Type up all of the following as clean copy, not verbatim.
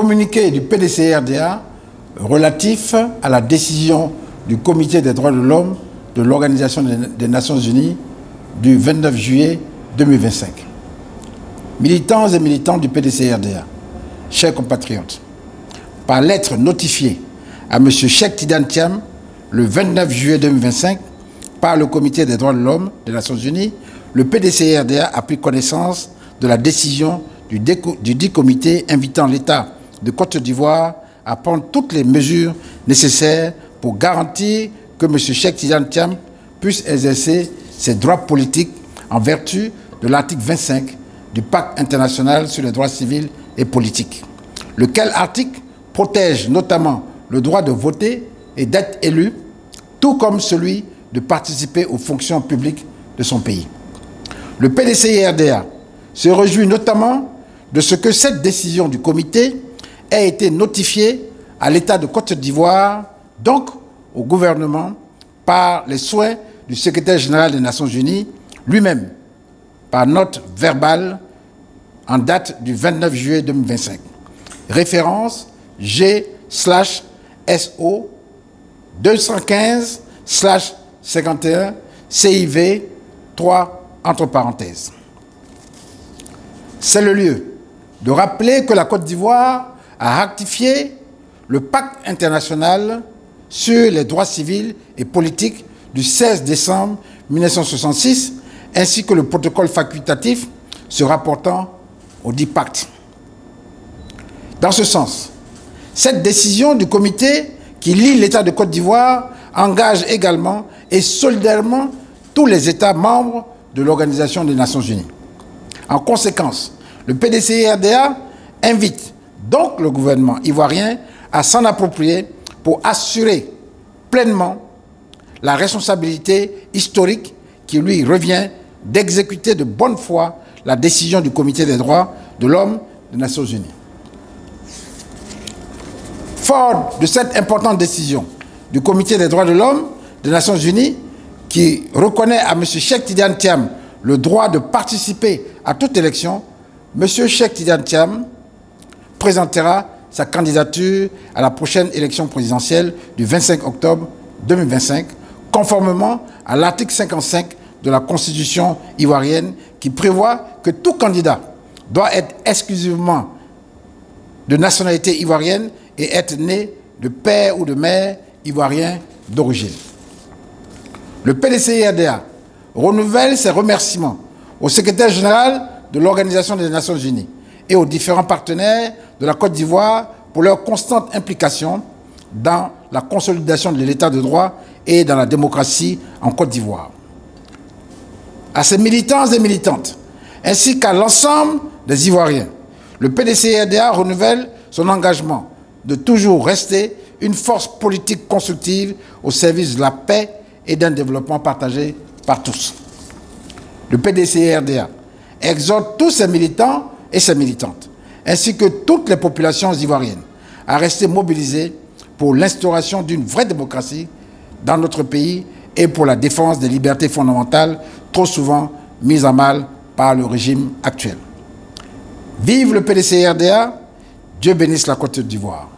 communiqué du PDCRDA relatif à la décision du Comité des droits de l'homme de l'Organisation des Nations Unies du 29 juillet 2025. Militants et militantes du PDCRDA, chers compatriotes, par lettre notifiée à M. Cheikh Tidiane Thiam le 29 juillet 2025 par le Comité des droits de l'homme des Nations Unies, le PDCRDA a pris connaissance de la décision du dit comité invitant l'État de Côte d'Ivoire à prendre toutes les mesures nécessaires pour garantir que M. Cheikh Tidiane Thiam puisse exercer ses droits politiques en vertu de l'article 25 du Pacte international sur les droits civils et politiques, lequel article protège notamment le droit de voter et d'être élu, tout comme celui de participer aux fonctions publiques de son pays. Le PDCRDA se réjouit notamment de ce que cette décision du comité ait été notifiée à l'État de Côte d'Ivoire, donc au gouvernement, par les soins du secrétaire général des Nations Unies lui-même, par note verbale en date du 29 juillet 2025. Référence G/SO 215/51 CIV 3 entre parenthèses. C'est le lieu de rappeler que la Côte d'Ivoire a ratifié le pacte international sur les droits civils et politiques du 16 décembre 1966, ainsi que le protocole facultatif se rapportant au dit pacte. Dans ce sens, cette décision du comité qui lie l'État de Côte d'Ivoire engage également et solidairement tous les États membres de l'Organisation des Nations Unies. En conséquence, le PDCRDA invite donc le gouvernement ivoirien à s'en approprier pour assurer pleinement la responsabilité historique qui lui revient d'exécuter de bonne foi la décision du Comité des droits de l'homme des Nations Unies. Fort de cette importante décision du Comité des droits de l'homme des Nations Unies qui reconnaît à M. Cheikh Tidiane Thiam le droit de participer à toute élection, M. Cheikh Tidiane Thiam présentera sa candidature à la prochaine élection présidentielle du 25 octobre 2025, conformément à l'article 55 de la Constitution ivoirienne qui prévoit que tout candidat doit être exclusivement de nationalité ivoirienne et être né de père ou de mère ivoirien d'origine. Le PDCRDA renouvelle ses remerciements au secrétaire général de l'Organisation des Nations Unies et aux différents partenaires de la Côte d'Ivoire pour leur constante implication dans la consolidation de l'état de droit et dans la démocratie en Côte d'Ivoire. À ses militants et militantes, ainsi qu'à l'ensemble des Ivoiriens, le PDCRDA renouvelle son engagement de toujours rester une force politique constructive au service de la paix et d'un développement partagé par tous. Le PDCRDA exhorte tous ses militants et ses militantes, ainsi que toutes les populations ivoiriennes, à rester mobilisées pour l'instauration d'une vraie démocratie dans notre pays et pour la défense des libertés fondamentales trop souvent mises à mal par le régime actuel. Vive le PDCRDA, Dieu bénisse la Côte d'Ivoire.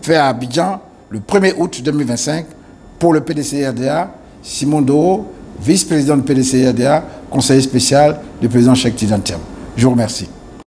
Fait à Abidjan le 1er août 2025 pour le PDCRDA, Simon Doro, vice-président du PDCRDA, conseiller spécial du président Cheikh Tidiane Thiam. Je vous remercie.